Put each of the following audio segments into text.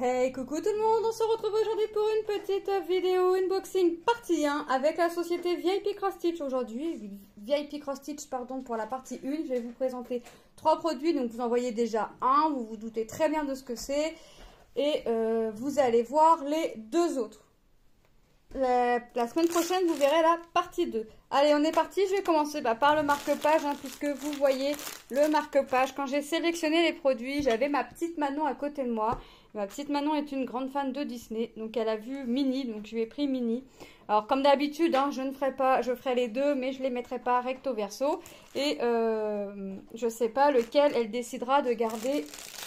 Hey, coucou tout le monde, on se retrouve aujourd'hui pour une petite vidéo unboxing partie 1 avec la société VIP Cross Stitch aujourd'hui. VIP Cross Stitch, pardon, pour la partie 1. Je vais vous présenter 3 produits, donc vous en voyez déjà un, vous vous doutez très bien de ce que c'est. Et vous allez voir les 2 autres. La semaine prochaine, vous verrez la partie 2. Allez, on est parti. Je vais commencer par le marque-page, puisque vous voyez le marque-page. Quand j'ai sélectionné les produits, j'avais ma petite Manon à côté de moi. Ma petite Manon est une grande fan de Disney, donc elle a vu Minnie, donc je lui ai pris Minnie. Alors comme d'habitude, je ferai les deux, mais je les mettrai pas recto verso. Et je sais pas lequel elle décidera de garder.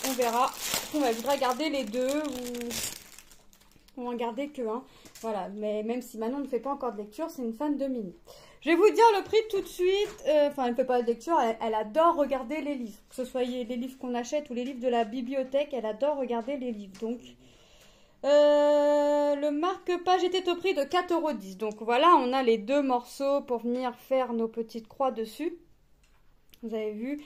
On verra. Elle voudra garder les deux ou en garder que un. Voilà, mais même si Manon ne fait pas encore de lecture, c'est une fan de Minnie. Je vais vous dire le prix tout de suite. Enfin, elle ne fait pas de lecture, elle adore regarder les livres. Que ce soit les livres qu'on achète ou les livres de la bibliothèque, elle adore regarder les livres. Donc, le marque-page était au prix de 4,10 €. Donc voilà, on a les 2 morceaux pour venir faire nos petites croix dessus. Vous avez vu,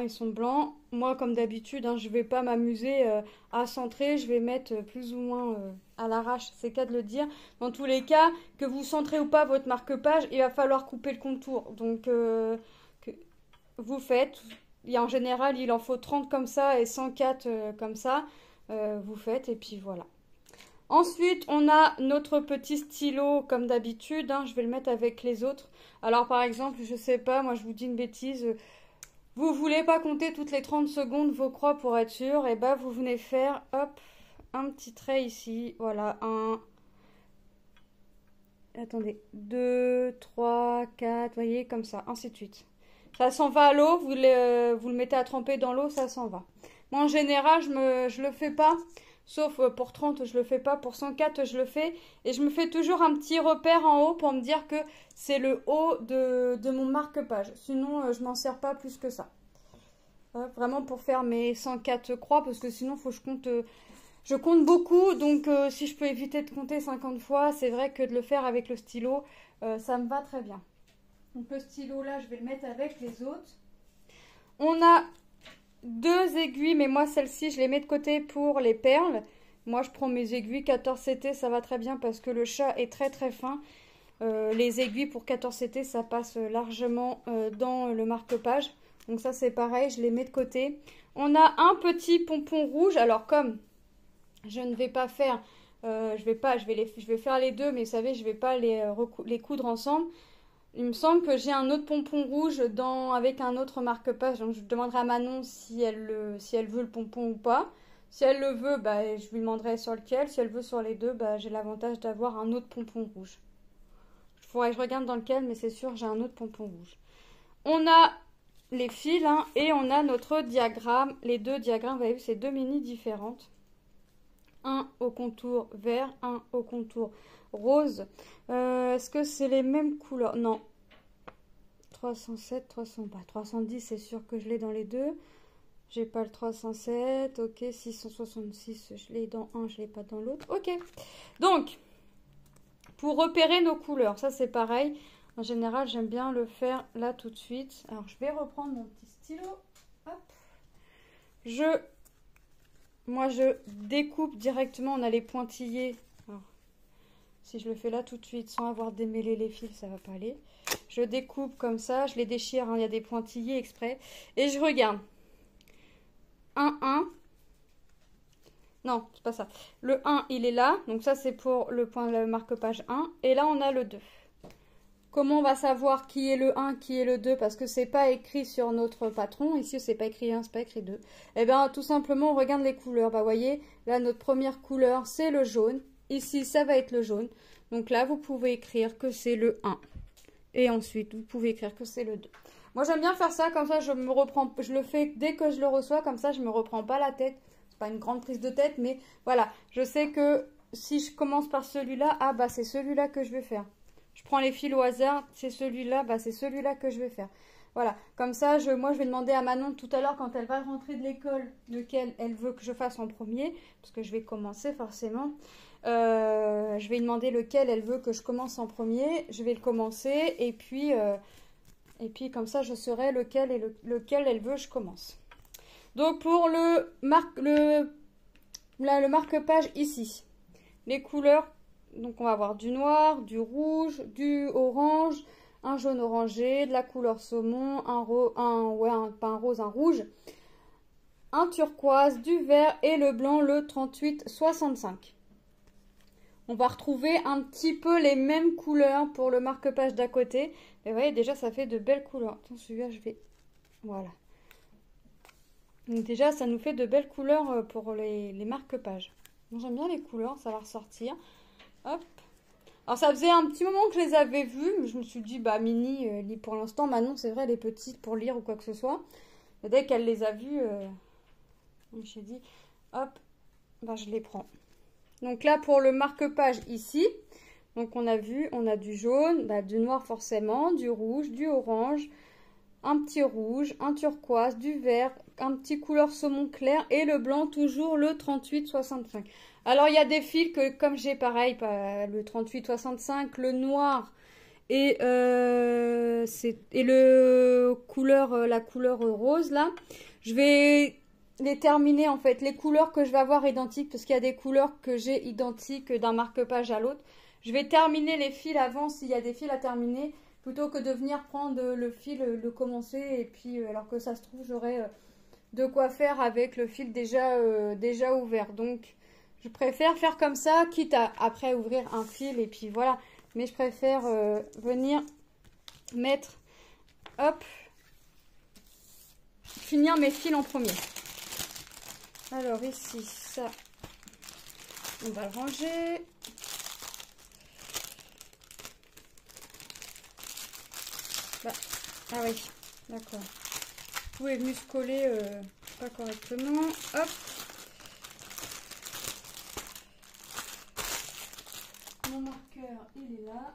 ils sont blancs. Moi, comme d'habitude, je ne vais pas m'amuser à centrer. Je vais mettre plus ou moins à l'arrache, c'est qu'à de le dire. Dans tous les cas, que vous centrez ou pas votre marque-page, il va falloir couper le contour. Donc, vous faites. En général, il en faut 30 comme ça et 104 comme ça. Vous faites et puis voilà. Ensuite, on a notre petit stylo comme d'habitude. Je vais le mettre avec les autres. Alors, par exemple, je sais pas, moi je vous dis une bêtise. Vous voulez pas compter toutes les 30 secondes vos croix pour être sûr, et vous venez faire, hop, un petit trait ici, voilà, 2, 3, 4, voyez, comme ça, ainsi de suite. Ça s'en va à l'eau, vous le mettez à tremper dans l'eau, ça s'en va. Moi, en général, je le fais pas, sauf pour 30, je le fais pas, pour 104, je le fais, et je me fais toujours un petit repère en haut pour me dire que c'est le haut de mon marque-page. Sinon, je m'en sers pas plus que ça. Vraiment pour faire mes 104 croix, parce que sinon, faut que je compte beaucoup, donc si je peux éviter de compter 50 fois, c'est vrai que de le faire avec le stylo, ça me va très bien. Donc le stylo là, je vais le mettre avec les autres. On a 2 aiguilles, mais moi celle-ci, je les mets de côté pour les perles. Moi, je prends mes aiguilles 14 CT, ça va très bien parce que le chat est très très fin. Les aiguilles pour 14 CT, ça passe largement dans le marque-page. Donc ça, c'est pareil, je les mets de côté. On a un petit pompon rouge. Alors comme je ne vais pas faire, je vais faire les deux, mais vous savez, je ne vais pas les coudre ensemble. Il me semble que j'ai un autre pompon rouge avec un autre marque-page. Donc je demanderai à Manon si elle veut le pompon ou pas. Si elle le veut, je lui demanderai sur lequel. Si elle veut sur les deux, j'ai l'avantage d'avoir un autre pompon rouge. Il faudrait que je regarde dans lequel, mais c'est sûr, j'ai un autre pompon rouge. On a les fils, et on a notre diagramme. Les 2 diagrammes, vous avez vu, c'est 2 mini différentes. Un au contour vert, un au contour rose. Est-ce que c'est les mêmes couleurs? Non. 307, 310, c'est sûr que je l'ai dans les deux. J'ai pas le 307. Ok, 666, je l'ai dans un, je l'ai pas dans l'autre. Ok. Donc, pour repérer nos couleurs, ça c'est pareil. En général, j'aime bien le faire là tout de suite. Alors, je vais reprendre mon petit stylo. Hop. Moi, je découpe directement. On a les pointillés. Alors, si je le fais là tout de suite, sans avoir démêlé les fils, ça va pas aller. Je découpe comme ça. Je les déchire. Il y a des pointillés exprès. Et je regarde. 1, 1. Non, c'est pas ça. Le 1, il est là. Donc ça, c'est pour le marque-page 1. Et là, on a le 2. Comment on va savoir qui est le 1, qui est le 2? Parce que c'est pas écrit sur notre patron. Ici, c'est pas écrit 1, c'est pas écrit 2. Eh bien, tout simplement, on regarde les couleurs. Vous voyez, là, notre première couleur, c'est le jaune. Ici, ça va être le jaune. Donc là, vous pouvez écrire que c'est le 1. Et ensuite, vous pouvez écrire que c'est le 2. Moi, j'aime bien faire ça. Comme ça, je le fais dès que je le reçois. Comme ça, je me reprends pas la tête. C'est pas une grande prise de tête, mais voilà. Je sais que si je commence par celui-là, c'est celui-là que je vais faire. Je prends les fils au hasard, c'est celui-là, c'est celui-là que je vais faire. Voilà, comme ça, moi je vais demander à Manon tout à l'heure quand elle va rentrer de l'école, lequel elle veut que je fasse en premier, parce que je vais commencer forcément. Je vais lui demander lequel elle veut que je commence en premier, je vais le commencer, et puis comme ça je saurai lequel elle veut que je commence. Donc pour le là, le marque-page ici. Les couleurs, donc on va avoir du noir, du rouge, du orange, un jaune orangé, de la couleur saumon, pas un rose, un rouge, un turquoise, du vert et le blanc, le 3865. On va retrouver un petit peu les mêmes couleurs pour le marque-page d'à côté. Mais vous voyez, déjà, ça fait de belles couleurs. Attends, celui-là, je vais... Voilà. Donc déjà, ça nous fait de belles couleurs pour les marque-pages. J'aime bien les couleurs, ça va ressortir. Hop. Alors, ça faisait un petit moment que je les avais vus. Mais je me suis dit, bah, Mini, lit pour l'instant. Maintenant, c'est vrai, elle est petite pour lire ou quoi que ce soit. Et dès qu'elle les a vus, j'ai dit, hop, bah, je les prends. Donc là, pour le marque-page ici, donc on a vu, on a du jaune, bah, du noir forcément, du rouge, du orange, un petit rouge, un turquoise, du vert, un petit couleur saumon clair et le blanc, toujours le 3865. Alors, il y a des fils que, comme j'ai pareil, le 3865, le noir et, la couleur rose, là, je vais... les terminer en fait, les couleurs que je vais avoir identiques, parce qu'il y a des couleurs que j'ai identiques d'un marque-page à l'autre. Je vais terminer les fils avant s'il y a des fils à terminer, plutôt que de venir prendre le fil, le commencer, et puis alors que ça se trouve j'aurai de quoi faire avec le fil déjà ouvert. Donc je préfère faire comme ça, quitte à après ouvrir un fil et puis voilà. Mais je préfère venir mettre, hop, finir mes fils en premier. Alors ici, ça, on va le ranger. Bah, ah oui, d'accord. Tout est venu se coller pas correctement. Hop. Mon marqueur, il est là.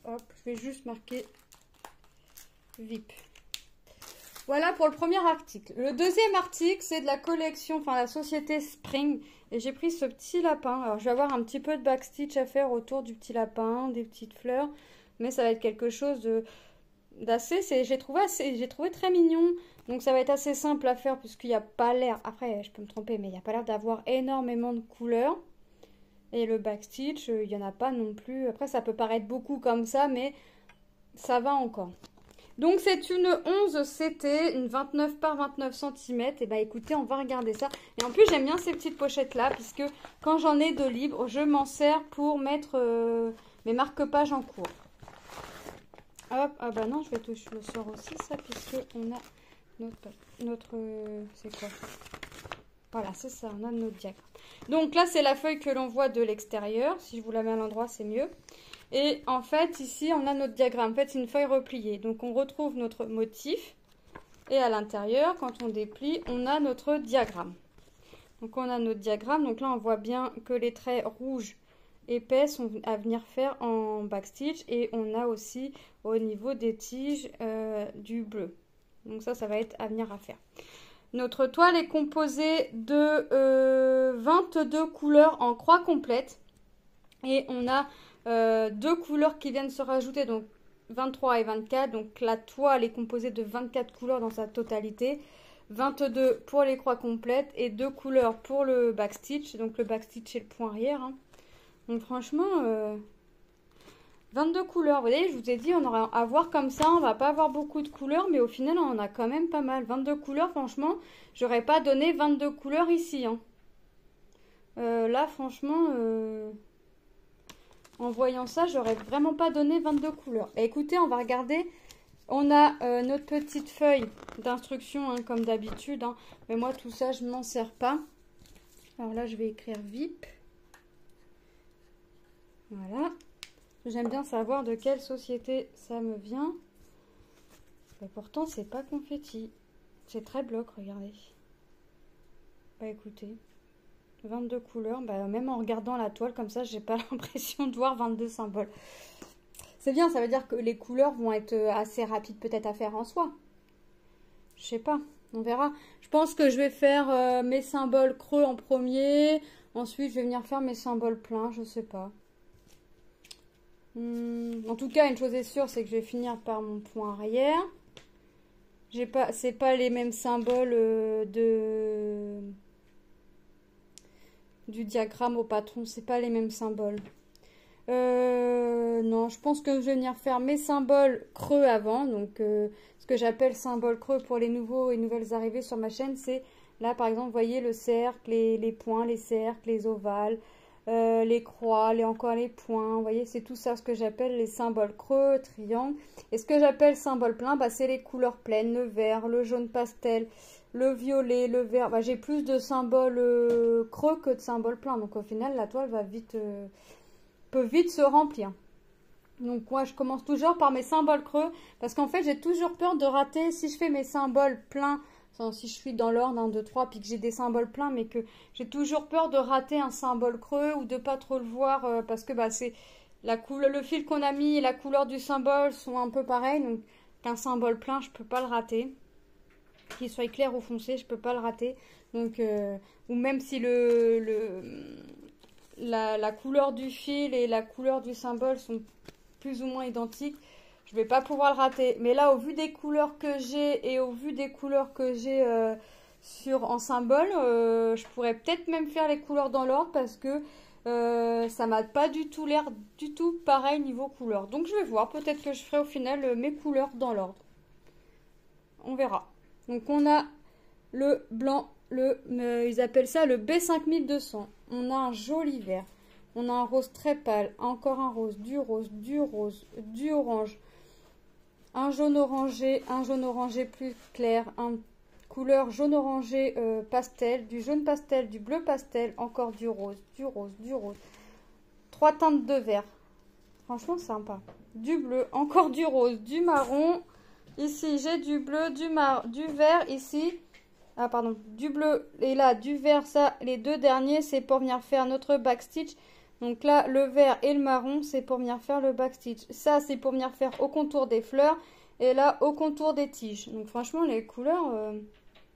Hop, je vais juste marquer VIP. Voilà pour le premier article. Le deuxième article, c'est de la collection, enfin la société Spring. Et j'ai pris ce petit lapin. Alors, je vais avoir un petit peu de backstitch à faire autour du petit lapin, des petites fleurs. Mais ça va être quelque chose d'assez... J'ai trouvé très mignon. Donc, ça va être assez simple à faire puisqu'il n'y a pas l'air... Après, je peux me tromper, mais il n'y a pas l'air d'avoir énormément de couleurs. Et le backstitch, il n'y en a pas non plus. Après, ça peut paraître beaucoup comme ça, mais ça va encore. Donc c'est une 11 CT, une 29 par 29 cm. Et bah écoutez, on va regarder ça. Et en plus j'aime bien ces petites pochettes là, puisque quand j'en ai de libre, je m'en sers pour mettre mes marque-pages en cours. Hop, ah bah non, je le sors aussi ça, puisque on a notre c'est quoi? Voilà, c'est ça, on a notre diagramme. Donc là c'est la feuille que l'on voit de l'extérieur. Si je vous la mets à l'endroit, c'est mieux. Et en fait, ici, on a notre diagramme. En fait, c'est une feuille repliée. Donc, on retrouve notre motif. Et à l'intérieur, quand on déplie, on a notre diagramme. Donc, on a notre diagramme. Donc là, on voit bien que les traits rouges épais sont à venir faire en backstitch. Et on a aussi, au niveau des tiges, du bleu. Donc ça, ça va être à venir à faire. Notre toile est composée de 22 couleurs en croix complète. Et on a... deux couleurs qui viennent se rajouter, donc 23 et 24. Donc la toile est composée de 24 couleurs dans sa totalité, 22 pour les croix complètes et 2 couleurs pour le backstitch. Donc le backstitch et le point arrière, hein. Donc franchement 22 couleurs, vous voyez, je vous ai dit, on aura à voir comme ça, on va pas avoir beaucoup de couleurs, mais au final on en a quand même pas mal. 22 couleurs, franchement, j'aurais pas donné 22 couleurs ici, hein. Là franchement en voyant ça, j'aurais vraiment pas donné 22 couleurs. Et écoutez, on va regarder. On a notre petite feuille d'instruction, hein, comme d'habitude. Hein. Mais moi, tout ça, je ne m'en sers pas. Alors là, je vais écrire VIP. Voilà. J'aime bien savoir de quelle société ça me vient. Et pourtant, c'est pas confetti. C'est très bloc, regardez. Bah écoutez. 22 couleurs, bah, même en regardant la toile comme ça, j'ai pas l'impression de voir 22 symboles. C'est bien, ça veut dire que les couleurs vont être assez rapides peut-être à faire en soi. Je sais pas, on verra. Je pense que je vais faire mes symboles creux en premier. Ensuite, je vais venir faire mes symboles pleins, je sais pas. En tout cas, une chose est sûre, c'est que je vais finir par mon point arrière. C'est pas les mêmes symboles du diagramme au patron. C'est pas les mêmes symboles. Non, je pense que je vais venir faire mes symboles creux avant. Donc, ce que j'appelle symbole creux pour les nouveaux et nouvelles arrivées sur ma chaîne, c'est là, par exemple, vous voyez le cercle, les points, les cercles, les ovales, les croix, encore les points. Vous voyez, c'est tout ça ce que j'appelle les symboles creux, triangles. Et ce que j'appelle symbole plein, bah, c'est les couleurs pleines, le vert, le jaune pastel, le violet, le vert. Bah, j'ai plus de symboles creux que de symboles pleins. Donc, au final, la toile va vite... peut vite se remplir. Donc moi je commence toujours par mes symboles creux parce qu'en fait j'ai toujours peur de rater si je fais mes symboles pleins, si je suis dans l'ordre 1, 2, 3 puis que j'ai des symboles pleins mais que j'ai toujours peur de rater un symbole creux ou de pas trop le voir parce que bah, c'est la couleur, le fil qu'on a mis et la couleur du symbole sont un peu pareils, donc un symbole plein je peux pas le rater, qu'il soit clair ou foncé je peux pas le rater, donc ou même si la couleur du fil et la couleur du symbole sont plus ou moins identiques, je vais pas pouvoir le rater. Mais là, au vu des couleurs que j'ai et au vu des couleurs que j'ai en symbole, je pourrais peut-être même faire les couleurs dans l'ordre parce que ça m'a pas du tout l'air du tout pareil niveau couleur. Donc je vais voir, peut-être que je ferai au final mes couleurs dans l'ordre. On verra. Donc on a le blanc, ils appellent ça le B5200. On a un joli vert. On a un rose très pâle, encore un rose, du orange, un jaune orangé plus clair, un couleur jaune orangé pastel, du jaune pastel, du bleu pastel, encore du rose. Trois teintes de vert. Franchement sympa. Du bleu, encore du rose, du marron. Ici j'ai du bleu, du vert ici. Ah pardon, du bleu et là du vert, ça les deux derniers c'est pour venir faire notre backstitch. Donc là le vert et le marron c'est pour venir faire le backstitch. Ça c'est pour venir faire au contour des fleurs et là au contour des tiges. Donc franchement les couleurs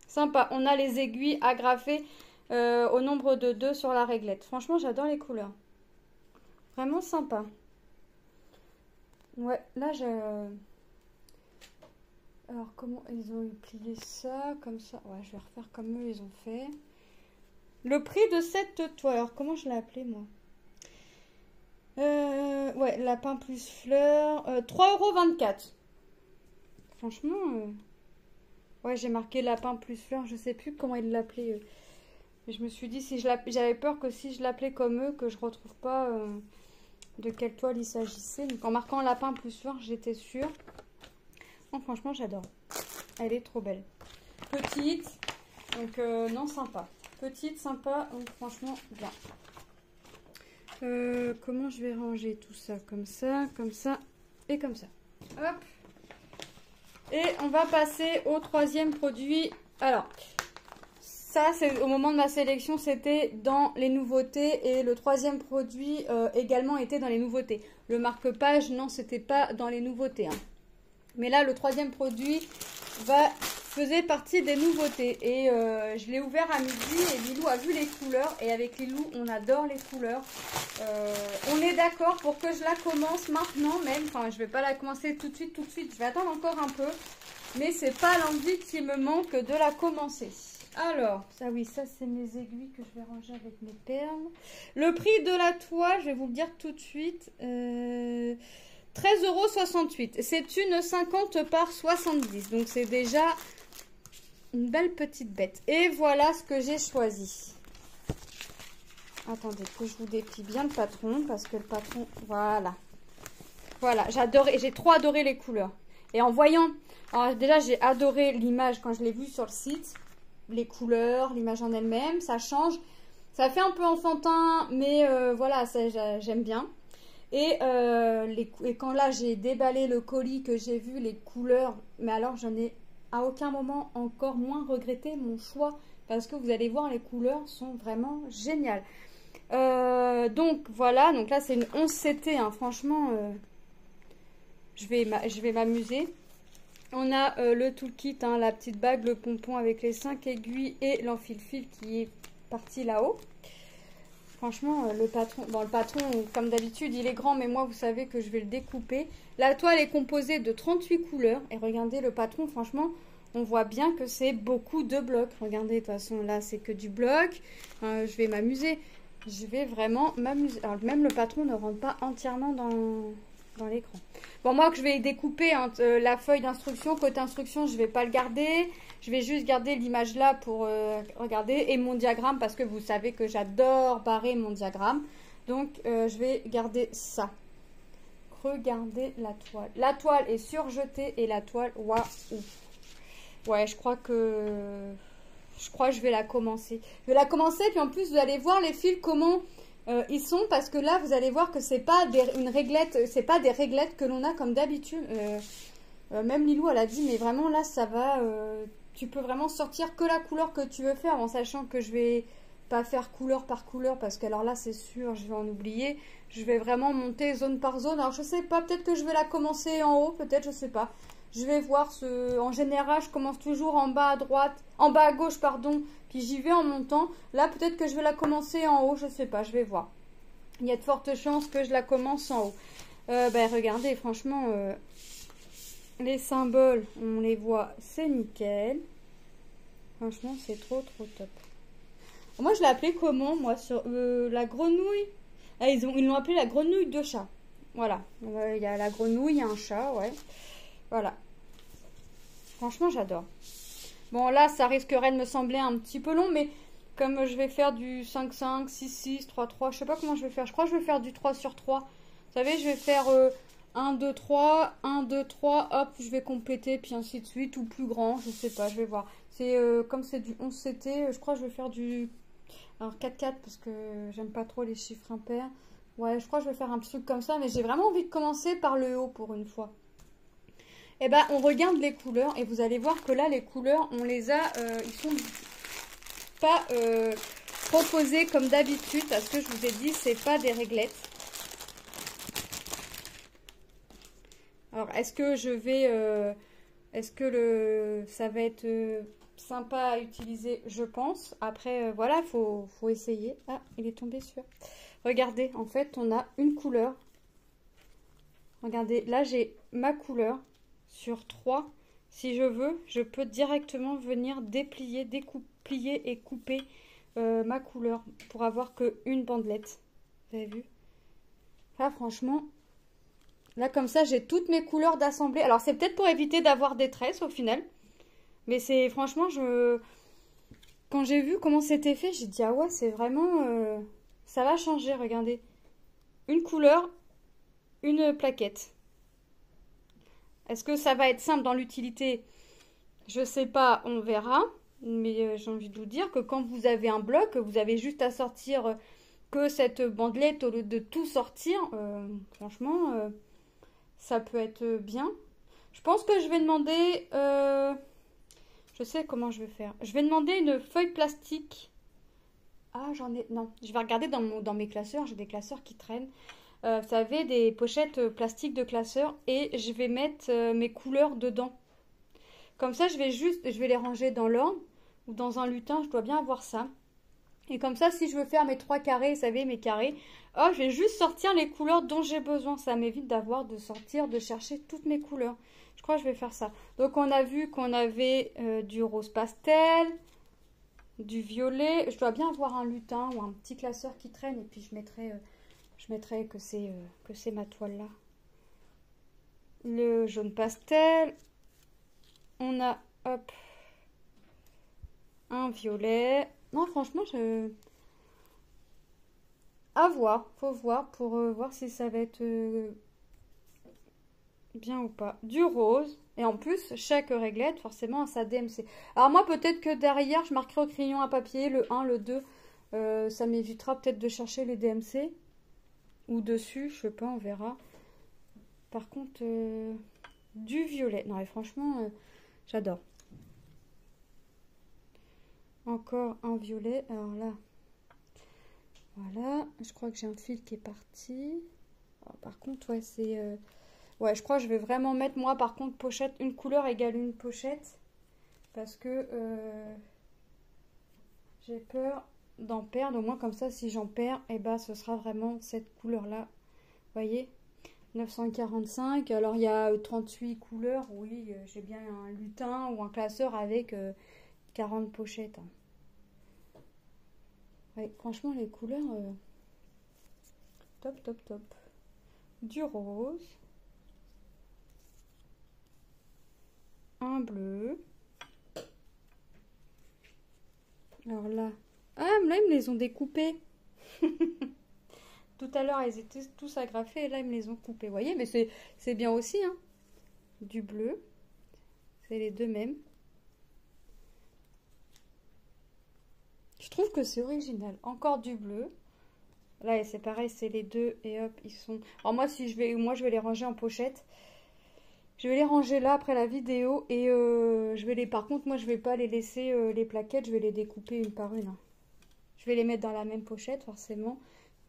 sympa. On a les aiguilles agrafées au nombre de 2 sur la réglette. Franchement j'adore les couleurs. Vraiment sympa. Ouais là j'ai... Alors, comment ils ont plié ça? Comme ça. Ouais, je vais refaire comme eux, ils ont fait. Le prix de cette toile. Alors, comment je l'ai appelé, moi? Ouais, lapin plus fleur. 3,24 €. Franchement, ouais, j'ai marqué lapin plus fleur. Je sais plus comment ils l'appelaient. Mais je me suis dit, si j'avais peur que si je l'appelais comme eux, que je retrouve pas de quelle toile il s'agissait. Donc, en marquant lapin plus fleur, j'étais sûre. Oh, franchement, j'adore. Elle est trop belle. Petite. Donc, non, sympa. Petite, sympa. Donc, franchement, bien. Comment je vais ranger tout ça? Comme ça et comme ça. Hop. Et on va passer au troisième produit. Alors, ça, c'est au moment de ma sélection, c'était dans les nouveautés. Et le troisième produit également était dans les nouveautés. Le marque-page, non, c'était pas dans les nouveautés. Hein. Mais là, le troisième produit faisait partie des nouveautés. Et je l'ai ouvert à midi et Lilou a vu les couleurs. Et avec Lilou, on adore les couleurs. On est d'accord pour que je la commence maintenant même. Enfin, je ne vais pas la commencer tout de suite. Je vais attendre encore un peu. Mais c'est pas l'envie qui me manque de la commencer. Alors, ça oui, ça c'est mes aiguilles que je vais ranger avec mes perles. Le prix de la toile, je vais vous le dire tout de suite. 13,68 €. C'est une 50 par 70. Donc c'est déjà une belle petite bête. Et voilà ce que j'ai choisi. Attendez que je vous déplie bien le patron. Parce que le patron, voilà. Voilà, j'ai trop adoré les couleurs. Et en voyant, alors déjà j'ai adoré l'image quand je l'ai vue sur le site. Les couleurs, l'image en elle-même, ça change. Ça fait un peu enfantin, mais voilà, j'aime bien. Et quand là j'ai déballé le colis, que j'ai vu les couleurs, mais alors je n'ai à aucun moment encore moins regretté mon choix parce que vous allez voir, les couleurs sont vraiment géniales. Donc voilà, donc là c'est une 11 CT, hein, franchement je vais m'amuser. On a le toolkit, hein, la petite bague, le pompon avec les 5 aiguilles et l'enfil-fil qui est parti là-haut. Franchement, le patron, comme d'habitude, il est grand, mais moi, vous savez que je vais le découper. La toile est composée de 38 couleurs. Et regardez, le patron, franchement, on voit bien que c'est beaucoup de blocs. Regardez, de toute façon, là, c'est que du bloc. Je vais m'amuser. Je vais vraiment m'amuser. Alors, même le patron ne rentre pas entièrement dans l'écran. Bon, moi, que je vais découper hein, la feuille d'instruction. Côté instruction, je ne vais pas le garder. Je vais juste garder l'image là pour regarder. Et mon diagramme, parce que vous savez que j'adore barrer mon diagramme. Donc, je vais garder ça. Regardez la toile. La toile est surjetée et la toile, waouh. Ouais, je crois que je vais la commencer. Je vais la commencer, puis en plus, vous allez voir les fils, comment ils sont. Parce que là, vous allez voir que c'est pas une réglette, c'est pas des réglettes que l'on a comme d'habitude. Même Lilou, elle a dit, mais vraiment là, ça va. Tu peux vraiment sortir que la couleur que tu veux faire, en sachant que je vais pas faire couleur par couleur, parce que alors là, c'est sûr, je vais en oublier. Je vais vraiment monter zone par zone. Alors, je sais pas, peut-être que je vais la commencer en haut, peut-être, je sais pas. Je vais voir en général, je commence toujours en bas à droite, en bas à gauche, pardon, puis j'y vais en montant. Là, peut-être que je vais la commencer en haut, je sais pas, je vais voir. Il y a de fortes chances que je la commence en haut. Regardez, franchement, les symboles, on les voit, c'est nickel. Franchement, c'est trop, trop top. Moi, je l'ai appelé comment, moi, sur la grenouille? Ah, ils l'ont appelé la grenouille de chat. Voilà, il y a la grenouille, il y a un chat, ouais. Voilà. Franchement, j'adore. Bon, là, ça risquerait de me sembler un petit peu long, mais comme je vais faire du 5-5, 6-6, 3-3, je sais pas comment je vais faire. Je crois que je vais faire du 3 sur 3. Vous savez, je vais faire 1, 2, 3, 1, 2, 3, hop, je vais compléter, puis ainsi de suite, ou plus grand, je sais pas, je vais voir. C'est comme c'est du 11 CT, je crois que je vais faire du... Alors 4-4, parce que j'aime pas trop les chiffres impairs. Ouais, je crois que je vais faire un petit truc comme ça, mais j'ai vraiment envie de commencer par le haut pour une fois. Eh ben, on regarde les couleurs et vous allez voir que là, les couleurs, on les a, ils sont pas proposés comme d'habitude parce que je vous ai dit, c'est pas des réglettes. Alors, est-ce que je vais, est-ce que ça va être sympa à utiliser? Je pense. Après, voilà, faut essayer. Ah, il est tombé sur. Regardez, en fait, on a une couleur. Regardez, là, j'ai ma couleur. Sur 3, si je veux, je peux directement venir déplier, découper et couper ma couleur pour avoir qu'une bandelette. Vous avez vu? Là, franchement, là, comme ça, j'ai toutes mes couleurs d'assemblée. Alors, c'est peut-être pour éviter d'avoir des tresses au final. Mais c'est, franchement, quand j'ai vu comment c'était fait, j'ai dit, ah ouais, c'est vraiment... ça va changer, regardez. Une couleur, une plaquette. Est-ce que ça va être simple dans l'utilité? Je sais pas, on verra. Mais j'ai envie de vous dire que quand vous avez un bloc, vous avez juste à sortir que cette bandelette au lieu de tout sortir. Franchement, ça peut être bien. Je pense que je vais demander... je sais comment je vais faire. Je vais demander une feuille plastique. Ah, j'en ai... Non, je vais regarder dans mes classeurs. J'ai des classeurs qui traînent. Vous savez, des pochettes plastiques de classeurs. Et je vais mettre mes couleurs dedans. Comme ça, je vais les ranger dans l'ordre. Ou dans un lutin, je dois bien avoir ça. Et comme ça, si je veux faire mes 3 carrés, vous savez, mes carrés, oh, je vais juste sortir les couleurs dont j'ai besoin. Ça m'évite de chercher toutes mes couleurs. Je crois que je vais faire ça. Donc, on a vu qu'on avait du rose pastel, du violet. Je dois bien avoir un lutin ou un petit classeur qui traîne. Et puis, je mettrai que c'est ma toile là. Le jaune pastel. On a, hop, un violet. Non, franchement, à voir. Faut voir pour voir si ça va être bien ou pas. Du rose. Et en plus, chaque réglette, forcément, a sa DMC. Alors moi, peut-être que derrière, je marquerai au crayon à papier le 1, le 2. Ça m'évitera peut-être de chercher les DMC. Ou dessus, je sais pas, on verra. Par contre, du violet. Non, et franchement, j'adore. Encore un violet. Alors là, voilà. Je crois que j'ai un fil qui est parti. Alors, par contre, ouais, c'est... ouais, je crois que je vais vraiment mettre, moi, par contre, pochette. Une couleur égale une pochette. Parce que j'ai peur d'en perdre. Au moins, comme ça, si j'en perds, eh ben, ce sera vraiment cette couleur-là. Vous voyez, 945. Alors, il y a 38 couleurs. Oui, j'ai bien un lutin ou un classeur avec 40 pochettes. Vous Ouais, franchement, les couleurs, top, top, top. Du rose. Un bleu. Alors là... Ah, là, ils me les ont découpés. Tout à l'heure, ils étaient tous agrafés et là, ils me les ont coupés. Vous voyez, mais c'est bien aussi, hein. Du bleu. C'est les deux mêmes. Je trouve que c'est original. Encore du bleu. Là, c'est pareil, c'est les deux. Et hop, ils sont... Alors moi, si je vais, moi, je vais les ranger en pochette. Je vais les ranger là après la vidéo. Et je vais les... Par contre, moi, je vais pas les laisser les plaquettes. Je vais les découper une par une, hein. Je vais les mettre dans la même pochette, forcément.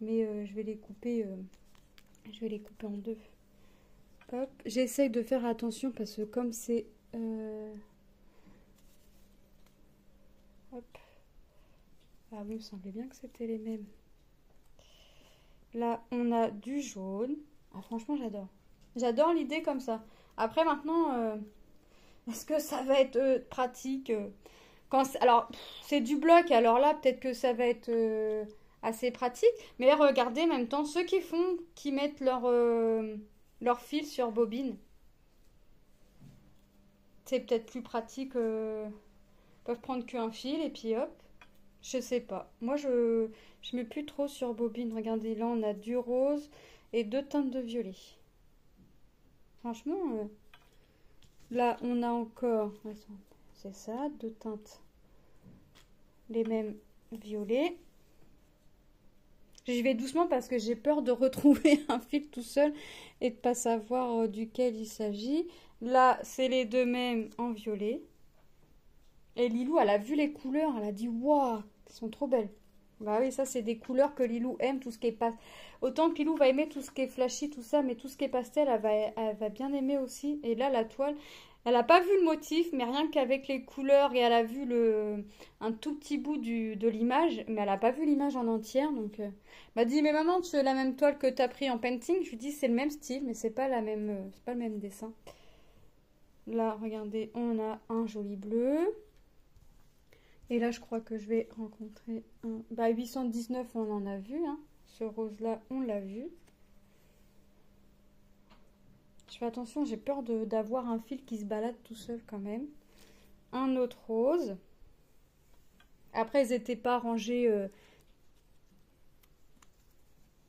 Mais je vais les couper... je vais les couper en deux. Hop. J'essaye de faire attention parce que comme c'est... Hop. Ah oui, il me semblait bien que c'était les mêmes. Là, on a du jaune. Ah, franchement, j'adore. J'adore l'idée comme ça. Après, maintenant, est-ce que ça va être pratique alors, c'est du bloc. Alors là, peut-être que ça va être assez pratique. Mais là, regardez, en même temps, ceux qui mettent leur fil sur bobine, c'est peut-être plus pratique. Peuvent prendre qu'un fil et puis hop. Je sais pas. Moi, je mets plus trop sur bobine. Regardez, là, on a du rose et deux teintes de violet. Franchement, là, on a encore... C'est ça, deux teintes. Les mêmes violets. J'y vais doucement parce que j'ai peur de retrouver un fil tout seul et de pas savoir duquel il s'agit. Là, c'est les deux mêmes en violet. Et Lilou, elle a vu les couleurs, elle a dit waouh, elles sont trop belles. Bah oui, ça c'est des couleurs que Lilou aime, tout ce qui est pas. Autant Pilou va aimer tout ce qui est flashy, tout ça, mais tout ce qui est pastel, elle va bien aimer aussi. Et là, la toile, elle n'a pas vu le motif, mais rien qu'avec les couleurs, et elle a vu un tout petit bout de l'image, mais elle n'a pas vu l'image en entière. Donc, elle m'a dit, mais maman, tu veux la même toile que tu as pris en painting? Je lui dis, c'est le même style, mais c'est pas c'est pas le même dessin. Là, regardez, on a un joli bleu. Et là, je crois que je vais rencontrer un... Bah, 819, on en a vu, hein. Ce rose-là, on l'a vu. Je fais attention, j'ai peur d'avoir un fil qui se balade tout seul quand même. Un autre rose. Après, ils n'étaient pas rangés...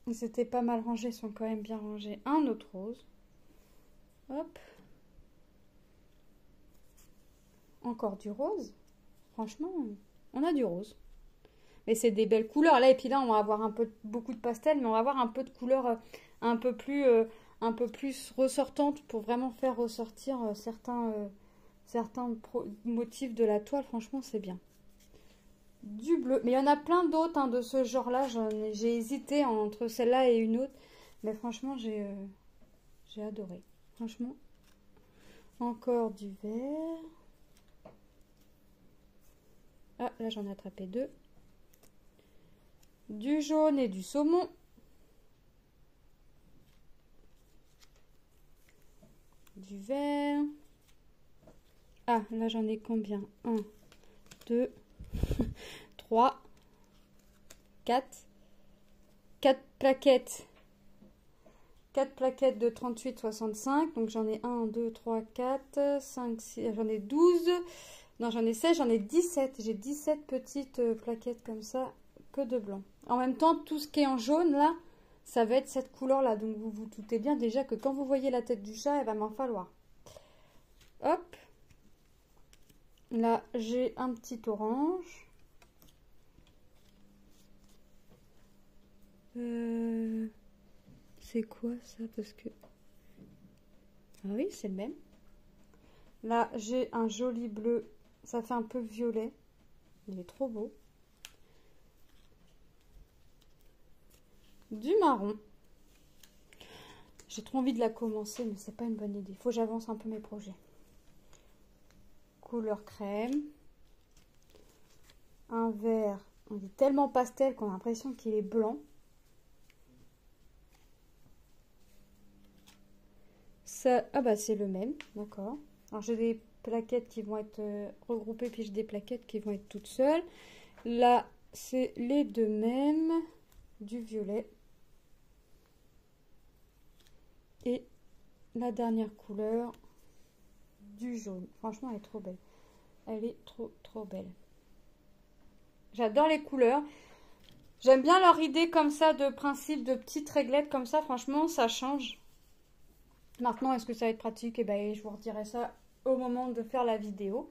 Ils étaient pas mal rangés, ils sont quand même bien rangés. Un autre rose. Hop. Encore du rose. Franchement, on a du rose. Mais c'est des belles couleurs. Là, et puis là, on va avoir beaucoup de pastel, mais on va avoir un peu de couleurs un peu plus ressortantes pour vraiment faire ressortir certains motifs de la toile. Franchement, c'est bien. Du bleu. Mais il y en a plein d'autres, hein, de ce genre-là. J'ai hésité entre celle-là et une autre. Mais franchement, j'ai adoré. Franchement. Encore du vert. Ah, là, j'en ai attrapé deux. Du jaune et du saumon. Du vert. Ah, là, j'en ai combien? 1, 2, 3, 4. 4 plaquettes. 4 plaquettes de 38,65. Donc, j'en ai 1, 2, 3, 4, 5, 6. J'en ai 12. Non, j'en ai 16, j'en ai 17. J'ai 17 petites plaquettes comme ça, que de blanc. En même temps, tout ce qui est en jaune, là, ça va être cette couleur-là. Donc, vous vous doutez bien déjà que quand vous voyez la tête du chat, elle va m'en falloir. Hop. Là, j'ai un petit orange. C'est quoi ça? Parce que... Ah oui, c'est le même. Là, j'ai un joli bleu. Ça fait un peu violet. Il est trop beau. Du marron. J'ai trop envie de la commencer, mais c'est pas une bonne idée. Il faut que j'avance un peu mes projets. Couleur crème. Un vert. On est tellement pastel qu'on a l'impression qu'il est blanc. Ça, ah bah c'est le même, d'accord. Alors j'ai des plaquettes qui vont être regroupées, puis j'ai des plaquettes qui vont être toutes seules. Là, c'est les deux mêmes, du violet. Et la dernière couleur, du jaune. Franchement, elle est trop belle. Elle est trop belle. J'adore les couleurs. J'aime bien leur idée comme ça de principe de petites réglettes comme ça. Franchement, ça change. Maintenant, est-ce que ça va être pratique? Eh ben, je vous redirai ça au moment de faire la vidéo.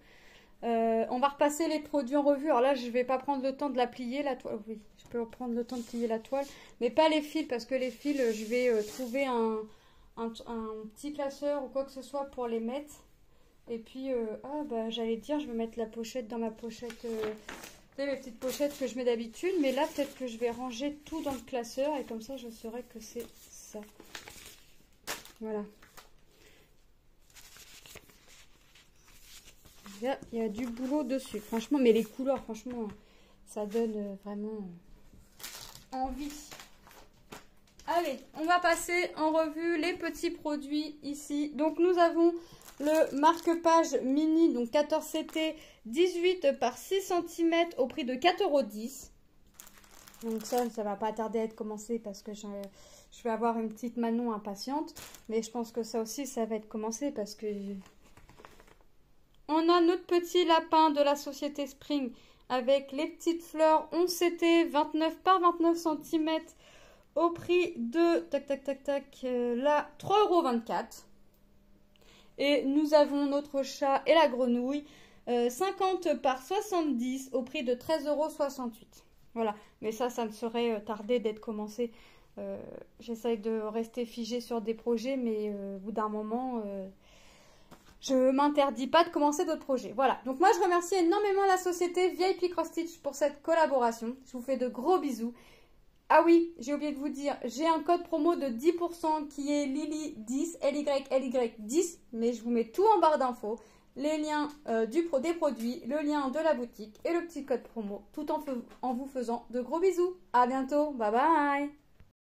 On va repasser les produits en revue. Alors là, je ne vais pas prendre le temps de la plier, la toile. Oui, je peux prendre le temps de plier la toile. Mais pas les fils, parce que les fils, je vais trouver un petit classeur ou quoi que ce soit pour les mettre. Et puis, j'allais dire, je vais mettre la pochette dans ma pochette. Vous savez, mes petites pochettes que je mets d'habitude. Mais là, peut-être que je vais ranger tout dans le classeur. Et comme ça, je saurai que c'est ça. Voilà. Il y a du boulot dessus. Franchement, mais les couleurs, franchement, ça donne vraiment envie. Allez, on va passer en revue les petits produits ici. Donc, nous avons le marque-page mini, donc 14 CT, 18 par 6 cm au prix de 4,10 €. Donc ça va pas tarder à être commencé parce que je vais avoir une petite Manon impatiente. Mais je pense que ça aussi, ça va être commencé parce que... On a notre petit lapin de la société Spring avec les petites fleurs 11 CT, 29 par 29 cm au prix de, là, 3,24 €. Et nous avons notre chat et la grenouille, 50 par 70 au prix de 13,68 €. Voilà, mais ça ne saurait tarder d'être commencé. J'essaye de rester figée sur des projets, mais au bout d'un moment, je ne m'interdis pas de commencer d'autres projets. Voilà, donc moi je remercie énormément la société VIP Cross Stitch pour cette collaboration. Je vous fais de gros bisous. Ah oui, j'ai oublié de vous dire, j'ai un code promo de 10% qui est Lily10, LYLY10, mais je vous mets tout en barre d'infos, les liens des produits, le lien de la boutique et le petit code promo, tout en vous faisant de gros bisous. À bientôt, bye bye.